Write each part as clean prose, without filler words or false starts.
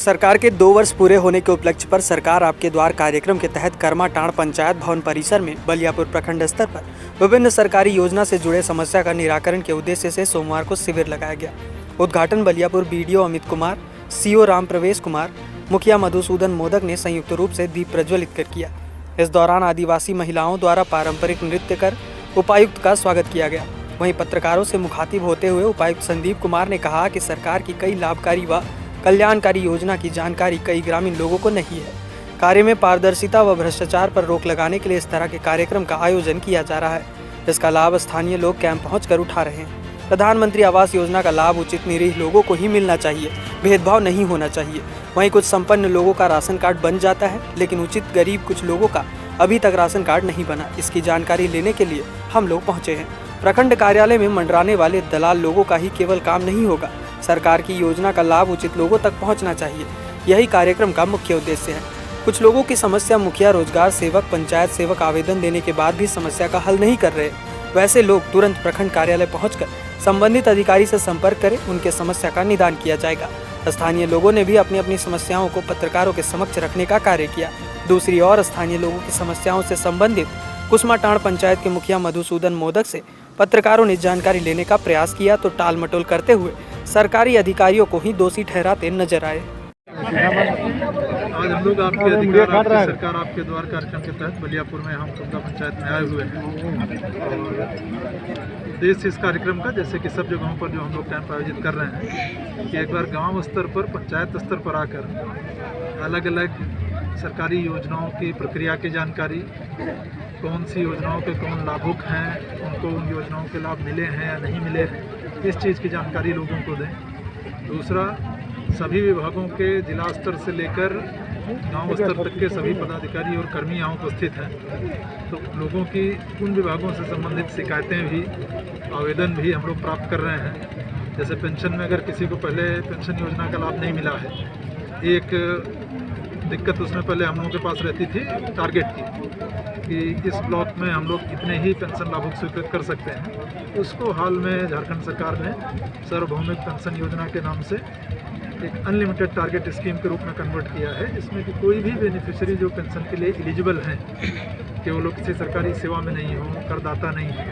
सरकार के 2 वर्ष पूरे होने के उपलक्ष्य पर सरकार आपके द्वार कार्यक्रम के तहत करमाटांड़ पंचायत भवन परिसर में बलियापुर प्रखंड स्तर पर विभिन्न सरकारी योजना से जुड़े समस्या का निराकरण के उद्देश्य से सोमवार को शिविर लगाया गया। उद्घाटन बलियापुर बीडीओ अमित कुमार, सीओ राम प्रवेश कुमार, मुखिया मधुसूदन मोदक ने संयुक्त रूप से दीप प्रज्वलित कर किया। इस दौरान आदिवासी महिलाओं द्वारा पारंपरिक नृत्य कर उपायुक्त का स्वागत किया गया। वहीं पत्रकारों से मुखातिब होते हुए उपायुक्त संदीप कुमार ने कहा कि सरकार की कई लाभकारी व कल्याणकारी योजना की जानकारी कई ग्रामीण लोगों को नहीं है। कार्य में पारदर्शिता व भ्रष्टाचार पर रोक लगाने के लिए इस तरह के कार्यक्रम का आयोजन किया जा रहा है। इसका लाभ स्थानीय लोग कैंप पहुंचकर उठा रहे हैं। प्रधानमंत्री आवास योजना का लाभ उचित निरीह लोगों को ही मिलना चाहिए, भेदभाव नहीं होना चाहिए। वहीं कुछ संपन्न लोगों का राशन कार्ड बन जाता है, लेकिन उचित गरीब कुछ लोगों का अभी तक राशन कार्ड नहीं बना। इसकी जानकारी लेने के लिए हम लोग पहुँचे हैं। प्रखंड कार्यालय में मंडराने वाले दलाल लोगों का ही केवल काम नहीं होगा, सरकार की योजना का लाभ उचित लोगों तक पहुंचना चाहिए। यही कार्यक्रम का मुख्य उद्देश्य है। कुछ लोगों की समस्या मुखिया, रोजगार सेवक, पंचायत सेवक आवेदन देने के बाद भी समस्या का हल नहीं कर रहे। वैसे लोग तुरंत प्रखंड कार्यालय पहुंचकर संबंधित अधिकारी से संपर्क करें, उनके समस्या का निदान किया जाएगा। स्थानीय लोगों ने भी अपनी अपनी समस्याओं को पत्रकारों के समक्ष रखने का कार्य किया। दूसरी ओर स्थानीय लोगों की समस्याओं से संबंधित कुसमाटांड़ पंचायत के मुखिया मधुसूदन मोदक से पत्रकारों ने जानकारी लेने का प्रयास किया तो टाल मटोल करते हुए सरकारी अधिकारियों को ही दोषी ठहराते नजर आए। आज हम लोग आपके अधिकार, आपकी सरकार आपके द्वार कार्यक्रम के तहत बलियापुर में हम खुदा पंचायत में आए हुए हैं। और उद्देश्य इस कार्यक्रम का, जैसे कि सब जगहों पर जो हम लोग कैंप आयोजित कर रहे हैं, कि एक बार गांव स्तर पर, पंचायत स्तर पर आकर अलग अलग सरकारी योजनाओं की प्रक्रिया की जानकारी, कौन सी योजनाओं के कौन लाभुक हैं, उनको उन योजनाओं के लाभ मिले हैं या नहीं मिले हैं, इस चीज़ की जानकारी लोगों को दें। दूसरा, सभी विभागों के जिला स्तर से लेकर गांव स्तर तक के सभी पदाधिकारी और कर्मी यहाँ उपस्थित हैं, तो लोगों की उन विभागों से संबंधित शिकायतें भी, आवेदन भी हम लोग प्राप्त कर रहे हैं। जैसे पेंशन में अगर किसी को पहले पेंशन योजना का लाभ नहीं मिला है, एक दिक्कत उसमें पहले हम लोगों के पास रहती थी टारगेट की, कि इस ब्लॉक में हम लोग इतने ही पेंशन लाभुक स्वीकृत कर सकते हैं। उसको हाल में झारखंड सरकार ने सार्वभौमिक पेंशन योजना के नाम से एक अनलिमिटेड टारगेट स्कीम के रूप में कन्वर्ट किया है, जिसमें कि कोई भी बेनिफिशियरी जो पेंशन के लिए एलिजिबल हैं, कि वो लोग किसी सरकारी सेवा में नहीं हो, करदाता नहीं है,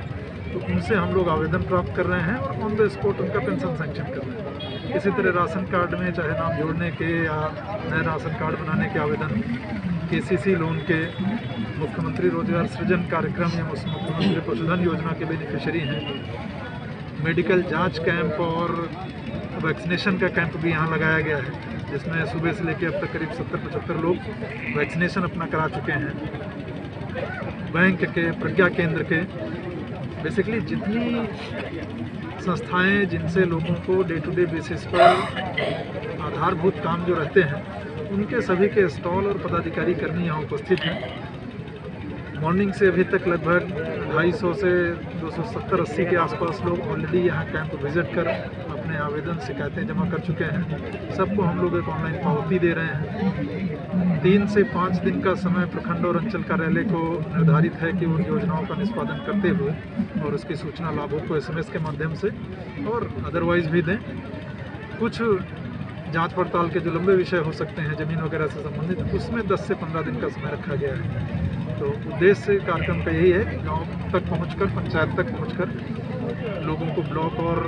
तो उनसे हम लोग आवेदन प्राप्त कर रहे हैं और ऑन द स्पॉट उनका पेंशन सैंक्शन कर रहे हैं। इसी तरह राशन कार्ड में चाहे नाम जोड़ने के या नए राशन कार्ड बनाने के आवेदन, केसीसी लोन के, मुख्यमंत्री रोजगार सृजन कार्यक्रम या मुख्यमंत्री पशुधन योजना के बेनिफिशियरी हैं। मेडिकल जांच कैंप और वैक्सीनेशन का कैंप भी यहाँ लगाया गया है, जिसमें सुबह से लेकर अब तक करीब 70-75 लोग वैक्सीनेशन अपना करा चुके हैं। बैंक के, प्रज्ञा केंद्र के, बेसिकली जितनी संस्थाएं जिनसे लोगों को डे टू डे बेसिस पर आधारभूत काम जो रहते हैं, उनके सभी के स्टॉल और पदाधिकारी कर्मी यहाँ उपस्थित हैं। मॉर्निंग से अभी तक लगभग 250 से 270-80 के आसपास लोग ऑलरेडी यहाँ कैंप विजिट कर अपने आवेदन, शिकायतें जमा कर चुके हैं। सबको हम लोग एक ऑनलाइन पावती दे रहे हैं। 3 से 5 दिन का समय प्रखंड और अंचल कार्यालय को निर्धारित है कि उन योजनाओं का निष्पादन करते हुए और उसकी सूचना लाभुक को SMS के माध्यम से और अदरवाइज भी दें। कुछ जांच पड़ताल के जो लंबे विषय हो सकते हैं ज़मीन वगैरह से संबंधित, उसमें 10 से 15 दिन का समय रखा गया है। तो उद्देश्य कार्यक्रम का यही है कि गाँव तक पहुँचकर, पंचायत तक पहुँचकर लोगों को ब्लॉक और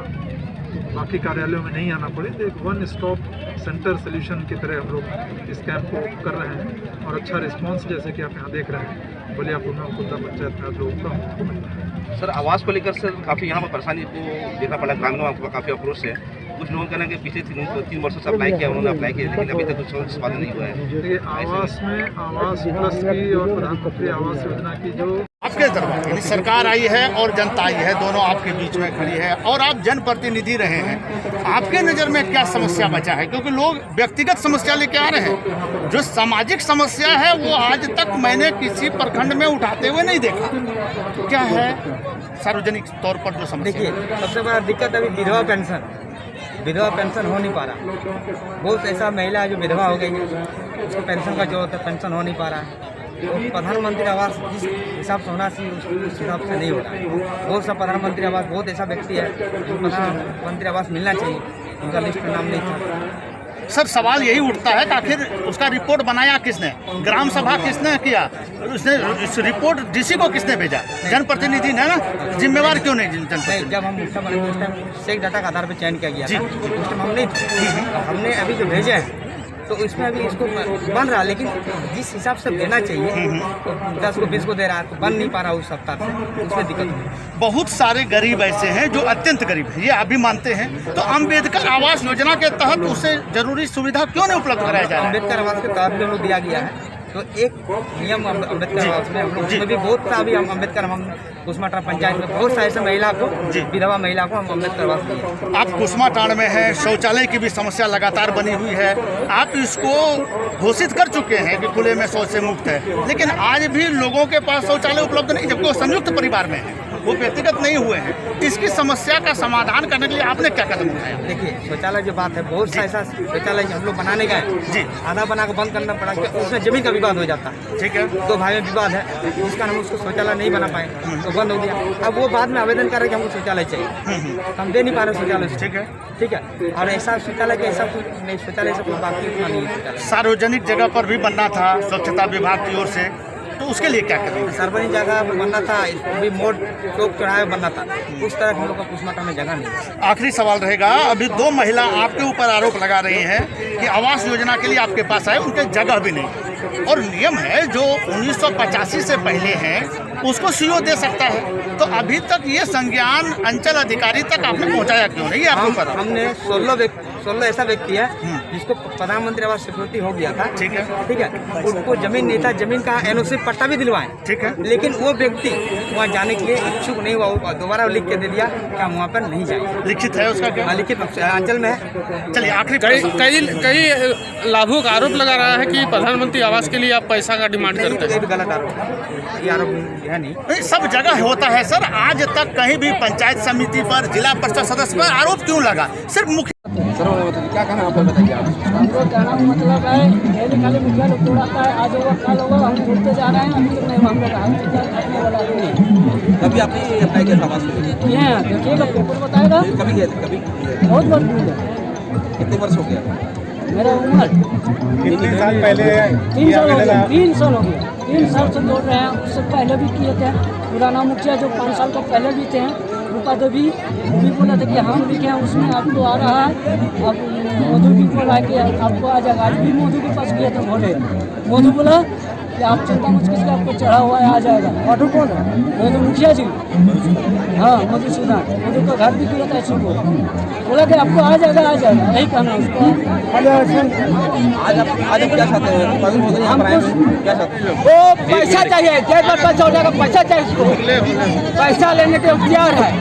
बाकी कार्यालयों में नहीं आना पड़े। तो एक वन स्टॉप सेंटर सोल्यूशन की तरह हम लोग इस कैंप को कर रहे हैं और अच्छा रिस्पांस, जैसे कि आप यहाँ देख रहे हैं, बलियापुर में खुदा पंचायत में लोगों का हमको मिल रहा है। सर, आवास को लेकर सर काफ़ी यहाँ पर परेशानी को देखना पड़ा, ग्रामीणों का काफ़ी आक्रोश है। कुछ लोगों का कहना है कि पिछले 3 वर्षों से अप्लाई किया, उन्होंने अप्लाई किया, लेकिन अभी तक कुछ निष्पादन नहीं हुआ है। देखिए, आवास में आवास प्लस की और प्रधानमंत्री आवास योजना की जो आपके दरबार यानी सरकार आई है और जनता आई है, दोनों आपके बीच में खड़ी है और आप जनप्रतिनिधि रहे हैं। आपके नज़र में क्या समस्या बचा है? क्योंकि लोग व्यक्तिगत समस्या लेके आ रहे हैं, जो सामाजिक समस्या है वो आज तक मैंने किसी प्रखंड में उठाते हुए नहीं देखा। क्या है सार्वजनिक तौर पर जो समस्या? देखिए, सबसे बड़ा दिक्कत अभी विधवा पेंशन हो नहीं पा रहा। बहुत ऐसा महिला है जो विधवा हो गई है, उसको पेंशन का जो होता है पेंशन हो नहीं पा रहा है। तो प्रधानमंत्री आवास जिस हिसाब से होना चाहिए उस हिसाब से नहीं हो रहा है। बहुत सा प्रधानमंत्री आवास, बहुत ऐसा व्यक्ति है जो प्रधानमंत्री आवास मिलना चाहिए, उनका लिस्ट में नाम नहीं था। अक्सर सवाल यही उठता है कि आखिर उसका रिपोर्ट बनाया किसने, ग्राम सभा किसने किया, उसने इस रिपोर्ट डीसी को किसने भेजा, जनप्रतिनिधि ने ना, जिम्मेवार क्यों नहीं जनप्रतिनिधि? जब हम उसका बने उस टाइम सेक डाटा के आधार पर चयन किया गया था, उस टाइम हम नहीं थे। हमने अभी जो भेजे हैं तो इसमें अभी इसको बन रहा, लेकिन जिस हिसाब से देना चाहिए तो 10 को 20 को दे रहा है, तो बन नहीं पा रहा उस सप्ताह से, उसमें दिक्कत है। बहुत सारे गरीब ऐसे हैं जो अत्यंत गरीब हैं, ये आप भी मानते हैं, तो अम्बेडकर आवास योजना के तहत उसे जरूरी सुविधा क्यों नहीं उपलब्ध कराया जा रहा है? अम्बेडकर आवास के तहत भी हम लोग दिया गया है, तो एक नियम अम्बेडकर आवास में हम लोग उसमें भी बहुत सा अभी हम अम्बेडकर हम कुसमाटांड़ पंचायत में बहुत सारे ऐसे महिला को, विधवा महिला को हम अम्बेडकर आवास दिए। आप कुसमाटांड़ में हैं, शौचालय की भी समस्या लगातार बनी हुई है, आप इसको घोषित कर चुके हैं कि खुले में शौच से मुक्त है, लेकिन आज भी लोगों के पास शौचालय उपलब्ध नहीं, जबकि वो संयुक्त परिवार में है, वो व्यक्तिगत नहीं हुए हैं। इसकी समस्या का समाधान करने के लिए आपने क्या कदम उठाया? देखिए, शौचालय जो बात है, बहुत सा ऐसा शौचालय हम लोग बनाने गए जी, आधा बना के बंद करना पड़ा, उसमें जमीन का विवाद हो जाता है, ठीक है, 2 भाई में विवाद है, जिस कारण हम उसको शौचालय नहीं बना पाए तो बंद हो गया। अब वो बाद में आवेदन कर रहे कि हमको शौचालय चाहिए, हम दे नहीं पा रहे शौचालय, ठीक है, ठीक है। और ऐसा शौचालय का ऐसा कुछ नहीं, शौचालय से कोई बाकी उतना नहीं है। सार्वजनिक जगह पर भी बनना था स्वच्छता विभाग की ओर से, तो उसके लिए क्या करें? सार्वजनिक जगह पर बनना था, भी मोड़ चौक चौराहे बनना था, उस तरह हम लोग का कुसमाटांड़ में जगह नहीं है। आखिरी सवाल रहेगा, अभी 2 महिला आपके ऊपर आरोप लगा रही हैं कि आवास योजना के लिए आपके पास आए, उनके जगह भी नहीं, और नियम है जो 1985 से पहले है उसको सीओ दे सकता है, तो अभी तक ये संज्ञान अंचल अधिकारी तक आपने पहुंचाया क्यों नहीं? आपको पता? हमने 16 ऐसा व्यक्ति है जिसको प्रधानमंत्री आवास सिक्योरिटी हो गया था, ठीक है, ठीक है, उनको जमीन नहीं था, जमीन का एनओसी पट्टा भी दिलवाए, ठीक है, लेकिन वो व्यक्ति वहाँ जाने के लिए इच्छुक नहीं हुआ, वो दोबारा लिख के दे दिया कि हम वहाँ पर नहीं जाएंगे। लिखित है उसका क्या? लिखित अंचल में है। चलिए, आखिरी कई लाभुक आरोप लगा रहा है कि प्रधानमंत्री आवास के लिए आप पैसा का डिमांड करते हैं। गलत आरोप है, ये आरोप है नहीं, सब जगह होता है सर। आज तक कहीं भी पंचायत समिति पर, जिला परिषद सदस्य पर आरोप क्यों लगा? सिर्फ मुख्य क्या कहना आप बताइए। हमको कहना मतलब है, खाली मुखिया लोग तोड़ाता है, आज होगा कल होगा, हम तोड़ते जा रहे हैं, अभी तक नहीं मामला रहा, हम करने वाला नहीं। कभी आपने अप्लाई किया आवास के लिए? किए हैं, देखिएगा पेपर बताएगा। कभी किए थे? कभी बहुत बार किए। कितने वर्ष हो गया? मेरा उम्र कितने साल पहले? 3 साल हो गया। 3 साल हो गया, 3 साल से दौड़ रहे हैं। उससे पहले भी किए थे, पुराना मुखिया जो 5 साल का पहले भी थे, रूपा देवी, वो भी बोला था कि हम लिखे हैं, उसमें आपको आ रहा है। अब मोदी भी बोला कि आपको आ जाएगा, आज भी मोदी के पास गया था भोले, मोदी बोला कि आप चिंता मत कीजिए, आपको चढ़ा हुआ है, आ जाएगा। ऑटो कौन है? वो तो मुखिया जी, हाँ, मधुसूदन, मोदी का घर भी किया था ऐसे को, बोला कि आपको आ जाएगा, आ जाएगा, यही कहना उसको। आज आप क्या चाहते हैं? हमको क्या चाहते हैं? वो पैसा चाहिए, जय पर पैसा हो जाएगा, पैसा चाहिए उसको, पैसा लेने के तैयार है,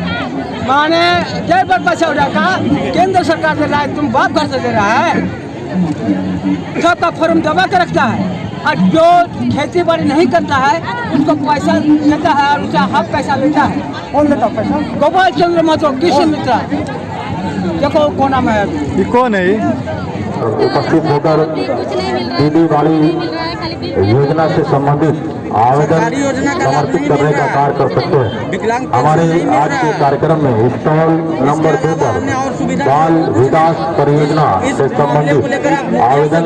माने जय पर पैसा हो जाएगा, केंद्र सरकार दे रहा है, तुम बाप घर से दे रहा है, सबका फॉर्म दबा के रखता है, और जो खेती बाड़ी नहीं करता है उसको पैसा देता है, और उसका हाफ पैसा लेता है। कौन लेता पैसा? गोपाल चंद्र महतो, किसी मित्र, देखो कौन नाम है, ये कौन है? उपस्थित होकर दीदी बाड़ी योजना से संबंधित आवेदन समर्पित करने का कार्य कर सकते हैं। हमारे आज के कार्यक्रम में स्टॉल नंबर 2 पर बाल विकास परियोजना से संबंधित आवेदन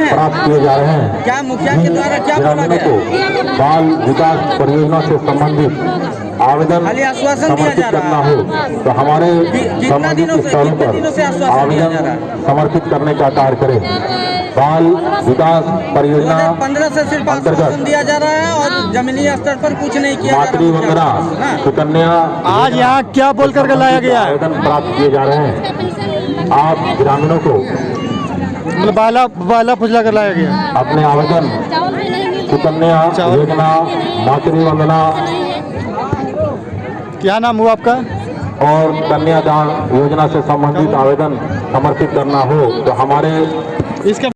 प्राप्त किए जा रहे हैं। क्या मुखिया के द्वारा क्या ग्रामीणों को बाल विकास परियोजना से संबंधित आवेदन समर्पित करना हो तो हमारे संबंधित स्थलों पर आवेदन समर्पित करने का कार्य करें। बाल विकास परियोजना 15 से सिर्फ आश्वासन दिया जा रहा है और जमीनी स्तर पर कुछ नहीं किया जा मातृ वंदना सुकन्या आज यहाँ क्या बोल करके लाया गया है? आवेदन प्राप्त किए जा रहे हैं। आप ग्रामीणों को मतलब बाला फुजला कर लाया गया। अपने आवेदन सुकन्या योजना मातृ वंदना क्या नाम हुआ आपका? और कन्यादान योजना से संबंधित आवेदन समर्पित करना हो तो हमारे इसके